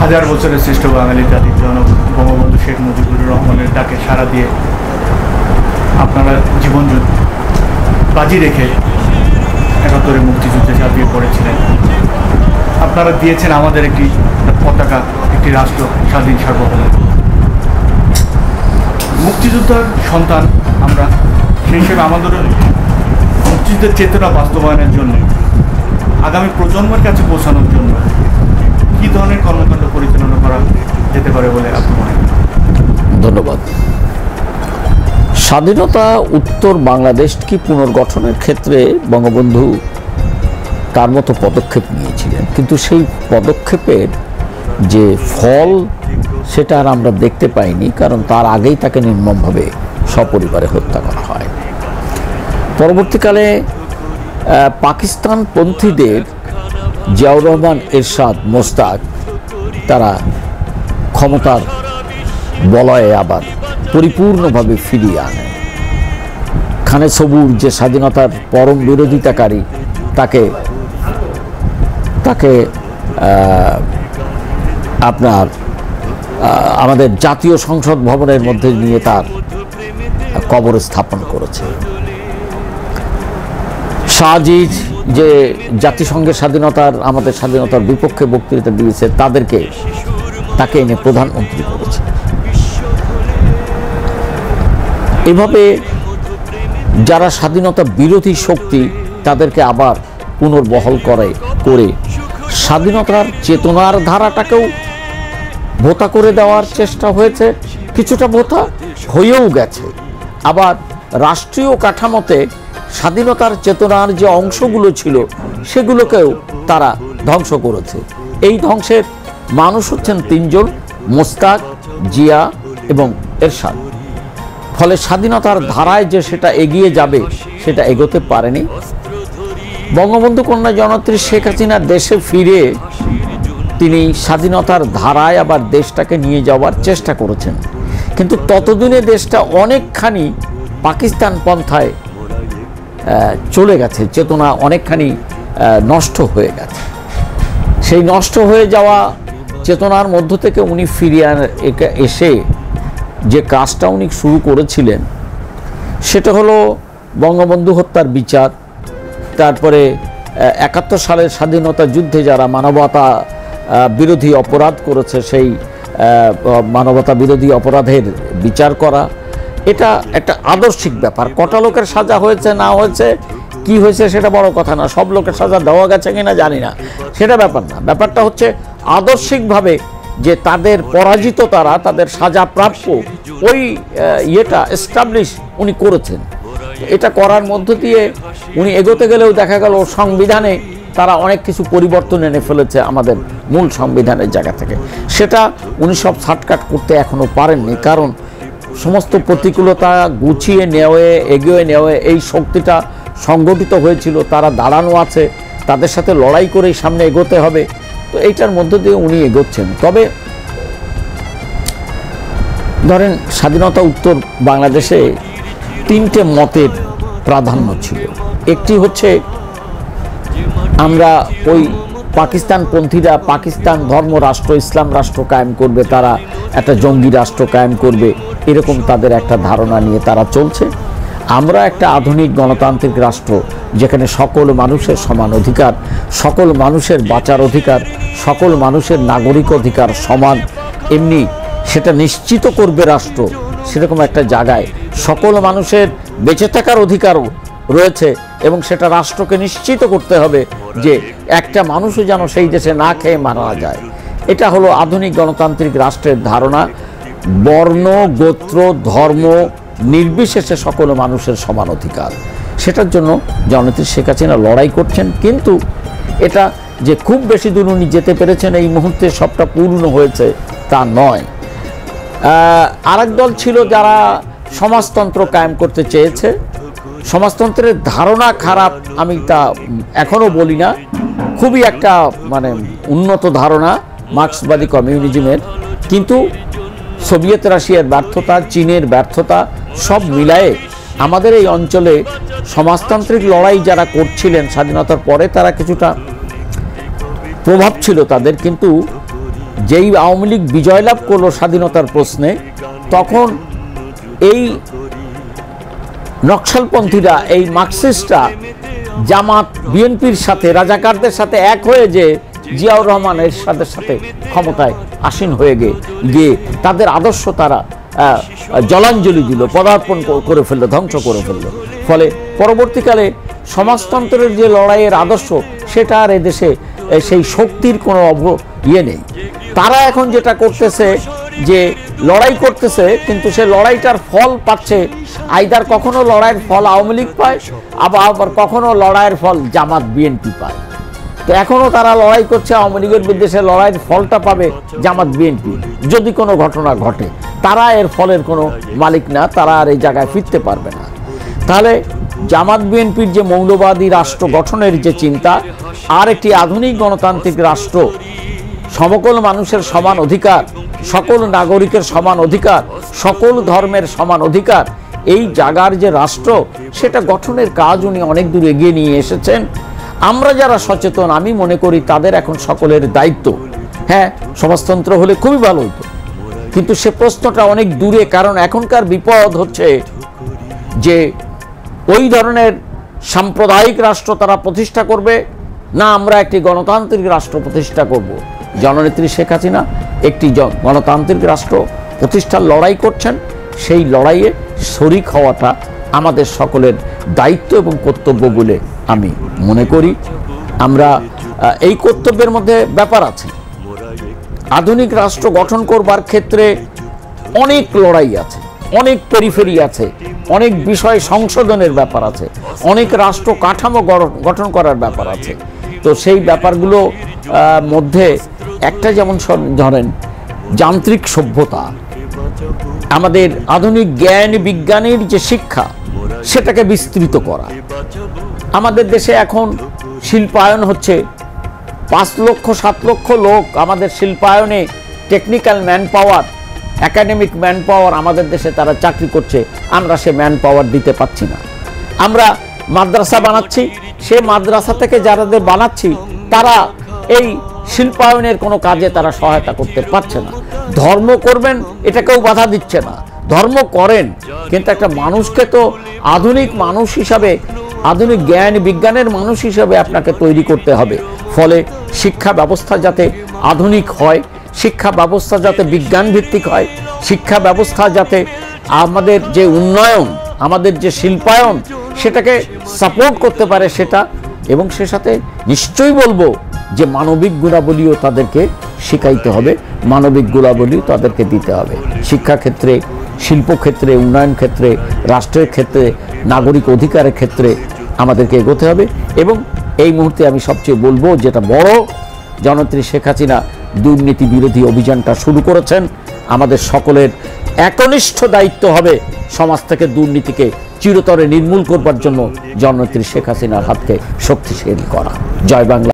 হাজার বছরের শ্রেষ্ঠ বাঙালি জাতির জনক বঙ্গবন্ধু শেখ মুজিবুর রহমানের ডাকে সাড়া দিয়ে আপনারা জীবন বাজি রেখে ৭১ মুক্তিযুদ্ধে ঝাঁপিয়ে পড়েছিলেন। আপনারা দিয়েছেন আমাদের একটি পতাকা, একটি রাষ্ট্র, স্বাধীন সার্বভৌম। মুক্তিযোদ্ধার সন্তান আমরা, সেই হিসেবে আমাদের মুক্তিযুদ্ধের চেতনা বাস্তবায়নের জন্য, আগামী প্রজন্মের কাছে পৌঁছানোর জন্য কী ধরনের কর্মকাণ্ড পরিচালনা করা যেতে পারে বলে আপনি মনে করেন? ধন্যবাদ। স্বাধীনতা উত্তর বাংলাদেশ কি পুনর্গঠনের ক্ষেত্রে বঙ্গবন্ধু তার মতো পদক্ষেপ নিয়েছিলেন, কিন্তু সেই পদক্ষেপের যে ফল সেটা আর আমরা দেখতে পাইনি, কারণ তার আগেই তাকে নির্মমভাবে সপরিবারে হত্যা করা হয়। পরবর্তীকালে পাকিস্তানপন্থীদের জিয়াউর রহমান, এরশাদ, মোস্তাক তারা ক্ষমতার বলয়ে আবার পরিপূর্ণভাবে ফিরিয়ে আনে। খানে সবুর যে স্বাধীনতার পরম বিরোধিতাকারী, তাকে আপনার আমাদের জাতীয় সংসদ ভবনের মধ্যে নিয়ে তার কবর স্থাপন করেছে। শাহজিজ যে জাতিসংঘের স্বাধীনতার, আমাদের স্বাধীনতার বিপক্ষে বক্তৃতা দিয়েছে, তাকে এনে প্রধানমন্ত্রী করেছে। এভাবে যারা স্বাধীনতা বিরোধী শক্তি তাদেরকে আবার পুনর্বহাল করে স্বাধীনতার চেতনার ধারাটাকেও ভোতা করে দেওয়ার চেষ্টা হয়েছে, কিছুটা ভোতা হয়েও গেছে। আবার রাষ্ট্রীয় কাঠামোতে স্বাধীনতার চেতনার যে অংশগুলো ছিল সেগুলোকেও তারা ধ্বংস করেছে। এই ধ্বংসের মানুষ হচ্ছেন তিনজন: মোস্তাক, জিয়া এবং এরশাদ। ফলে স্বাধীনতার ধারায় যে সেটা এগিয়ে যাবে সেটা এগোতে পারেনি। বঙ্গবন্ধু কন্যা জননেত্রী শেখ হাসিনা দেশে ফিরে তিনি স্বাধীনতার ধারায় আবার দেশটাকে নিয়ে যাওয়ার চেষ্টা করেছেন, কিন্তু ততদিনে দেশটা অনেকখানি পাকিস্তান পন্থায় চলে গেছে, চেতনা অনেকখানি নষ্ট হয়ে গেছে। সেই নষ্ট হয়ে যাওয়া চেতনার মধ্য থেকে উনি ফিরিয়ে এসে যে কাজটা উনি শুরু করেছিলেন সেটা হলো বঙ্গবন্ধু হত্যার বিচার, তারপরে ৭১ সালের স্বাধীনতা যুদ্ধে যারা মানবতা বিরোধী অপরাধ করেছে সেই মানবতা বিরোধী অপরাধের বিচার করা। এটা একটা আদর্শিক ব্যাপার। কটা লোকের সাজা হয়েছে না হয়েছে, কি হয়েছে সেটা বড় কথা না, সব লোকের সাজা দেওয়া গেছে কিনা জানি না, সেটা ব্যাপার না। ব্যাপারটা হচ্ছে আদর্শিকভাবে যে তাদের পরাজিত, তাদের সাজা প্রাপ্য, ওই ইয়েটা এস্টাবলিশ উনি করেছেন। এটা করার মধ্য দিয়ে উনি এগোতে গেলেও দেখা গেল সংবিধানে তারা অনেক কিছু পরিবর্তন এনে ফেলেছে আমাদের মূল সংবিধানের জায়গা থেকে। সেটা উনি সব শার্টকাট করতে এখনো পারেননি, কারণ সমস্ত প্রতিকূলতা গুছিয়ে নেওয়ে, এগিয়ে নেওয়ে এই শক্তিটা সংগঠিত হয়েছিল, তারা দাঁড়ানো আছে, তাদের সাথে লড়াই করেই সামনে এগোতে হবে। তো এইটার মধ্য দিয়ে উনি এগোচ্ছেন। তবে ধরেন স্বাধীনতা উত্তর বাংলাদেশে তিনটে মতের প্রাধান্য ছিল। একটি হচ্ছে আমরা ওই পাকিস্তানপন্থীরা পাকিস্তান ধর্ম রাষ্ট্র, ইসলাম রাষ্ট্র কায়েম করবে, তারা একটা জঙ্গি রাষ্ট্র কায়েম করবে, এরকম তাদের একটা ধারণা নিয়ে তারা চলছে। আমরা একটা আধুনিক গণতান্ত্রিক রাষ্ট্র যেখানে সকল মানুষের সমান অধিকার, সকল মানুষের বাঁচার অধিকার, সকল মানুষের নাগরিক অধিকার সমান, এমনি সেটা নিশ্চিত করবে রাষ্ট্র, সেরকম একটা জায়গায় সকল মানুষের বেঁচে থাকার অধিকারও রয়েছে এবং সেটা রাষ্ট্রকে নিশ্চিত করতে হবে যে একটা মানুষও যেন সেই দেশে না খেয়ে মারা যায়। এটা হলো আধুনিক গণতান্ত্রিক রাষ্ট্রের ধারণা। বর্ণ, গোত্র, ধর্ম নির্বিশেষে সকল মানুষের সমান অধিকার, সেটার জন্য জননেত্রী শেখ হাসিনা লড়াই করছেন। কিন্তু এটা যে খুব বেশি দূর উনি যেতে পেরেছেন, এই মুহূর্তে সবটা পূর্ণ হয়েছে তা নয়। আরেক দল ছিল যারা সমাজতন্ত্র কায়েম করতে চেয়েছে। সমাজতন্ত্রের ধারণা খারাপ আমি তা এখনও বলি না, খুবই একটা মানে উন্নত ধারণা মার্ক্সবাদী কমিউনিজমের, কিন্তু সোভিয়েত রাশিয়ার ব্যর্থতা, চীনের ব্যর্থতা সব মিলায়ে আমাদের এই অঞ্চলে সমাজতান্ত্রিক লড়াই যারা করছিলেন স্বাধীনতার পরে, তারা কিছুটা প্রভাব ছিল তাদের, কিন্তু যেই আওয়ামী লীগ বিজয় লাভ করলো স্বাধীনতার প্রশ্নে, তখন এই নকশালপন্থীরা, এই মার্কসিস্টরা জামাত বিএনপির সাথে, রাজাকারদের সাথে এক হয়ে যে জিয়াউর রহমানের সাথে সাথে ক্ষমতায় আসীন হয়ে গিয়ে তাদের আদর্শ তারা জলাঞ্জলি দিল, পদার্পণ করে ফেললো, ধ্বংস করে ফেললো। ফলে পরবর্তীকালে সমাজতন্ত্রের যে লড়াইয়ের আদর্শ, সেটা আর এদেশে সেই শক্তির কোনো ইয়ে নেই। তারা এখন যেটা করতেছে যে লড়াই করতেছে, কিন্তু সে লড়াইটার ফল পাচ্ছে আইদার কখনো লড়াইয়ের ফল আওয়ামী লীগ পায়, আবার কখনো লড়াইয়ের ফল জামাত বিএনপি পায়। তো এখনো তারা লড়াই করছে, আওয়ামী লীগের বিরুদ্ধে লড়াইয়ের ফলটা পাবে জামাত বিএনপি যদি কোনো ঘটনা ঘটে। তারা এর ফলের কোনো মালিক না, তারা আর এই জায়গায় ফিরতে পারবে না। তাহলে জামাত বিএনপির যে মৌলবাদী রাষ্ট্র গঠনের যে চিন্তা, আর একটি আধুনিক গণতান্ত্রিক রাষ্ট্র, সকল মানুষের সমান অধিকার, সকল নাগরিকের সমান অধিকার, সকল ধর্মের সমান অধিকার, এই জায়গার যে রাষ্ট্র, সেটা গঠনের কাজ উনি অনেক দূর এগিয়ে নিয়ে এসেছেন। আমরা যারা সচেতন, আমি মনে করি তাদের এখন সকলের দায়িত্ব। হ্যাঁ, সমাজতন্ত্র হলে খুবই ভালো হতো, কিন্তু সে প্রশ্নটা অনেক দূরে। কারণ এখনকার বিপদ হচ্ছে যে ওই ধরনের সাম্প্রদায়িক রাষ্ট্র তারা প্রতিষ্ঠা করবে না, আমরা একটি গণতান্ত্রিক রাষ্ট্র প্রতিষ্ঠা করব। জননেত্রী শেখ হাসিনা একটি গণতান্ত্রিক রাষ্ট্র প্রতিষ্ঠার লড়াই করছেন। সেই লড়াইয়ে শরিক হওয়াটা আমাদের সকলের দায়িত্ব এবং কর্তব্য বলে আমি মনে করি। আমরা এই কর্তব্যের মধ্যে ব্যাপার আছে। আধুনিক রাষ্ট্র গঠন করবার ক্ষেত্রে অনেক লড়াই আছে, অনেক পেরিফেরি আছে, অনেক বিষয় সংশোধনের ব্যাপার আছে, অনেক রাষ্ট্র কাঠামো গঠন করার ব্যাপার আছে। তো সেই ব্যাপারগুলো মধ্যে একটা যেমন ধরেন যান্ত্রিক সভ্যতা, আমাদের আধুনিক জ্ঞান বিজ্ঞানের যে শিক্ষা, সেটাকে বিস্তৃত করা। আমাদের দেশে এখন শিল্পায়ন হচ্ছে, 5 লক্ষ 7 লক্ষ লোক আমাদের শিল্পায়নে, technical man power, academic man power আমাদের দেশে তারা চাকরি করছে, আমরা সে ম্যান পাওয়ার দিতে পারছি না। আমরা মাদ্রাসা বানাচ্ছি, সে মাদ্রাসা থেকে যারাদের বানাচ্ছি তারা এই শিল্পায়নের কোনো কাজে তারা সহায়তা করতে পারছে না। ধর্ম করবেন এটা কেউ বাধা দিচ্ছে না, ধর্ম করেন, কিন্তু একটা মানুষকে তো আধুনিক মানুষ হিসাবে, আধুনিক জ্ঞান বিজ্ঞানের মানুষ হিসাবে আপনাকে তৈরি করতে হবে। ফলে শিক্ষা ব্যবস্থা যাতে আধুনিক হয়, শিক্ষা ব্যবস্থা যাতে বিজ্ঞান ভিত্তিক হয়, শিক্ষা ব্যবস্থা যাতে আমাদের যে উন্নয়ন, আমাদের যে শিল্পায়ন, সেটাকে সাপোর্ট করতে পারে সেটা। এবং সে সাথে নিশ্চয়ই বলবো যে মানবিক গুণাবলীও তাদেরকে শেখাইতে হবে, মানবিক গুণাবলী তাদেরকে দিতে হবে। শিক্ষাক্ষেত্রে, শিল্পক্ষেত্রে, উন্নয়ন ক্ষেত্রে, রাষ্ট্রের ক্ষেত্রে, নাগরিক অধিকারের ক্ষেত্রে আমাদেরকে এগোতে হবে। এবং এই মুহূর্তে আমি সবচেয়ে বলবো, যেটা বড়, জননেত্রী শেখ হাসিনা দুর্নীতি বিরোধী অভিযানটা শুরু করেছেন। আমাদের সকলের একনিষ্ঠ দায়িত্ব হবে সমাজ থেকে দুর্নীতিকে চিরতরে নির্মূল করবার জন্য জননেত্রী শেখ হাসিনার হাতকে শক্তিশালী করা। জয় বাংলা।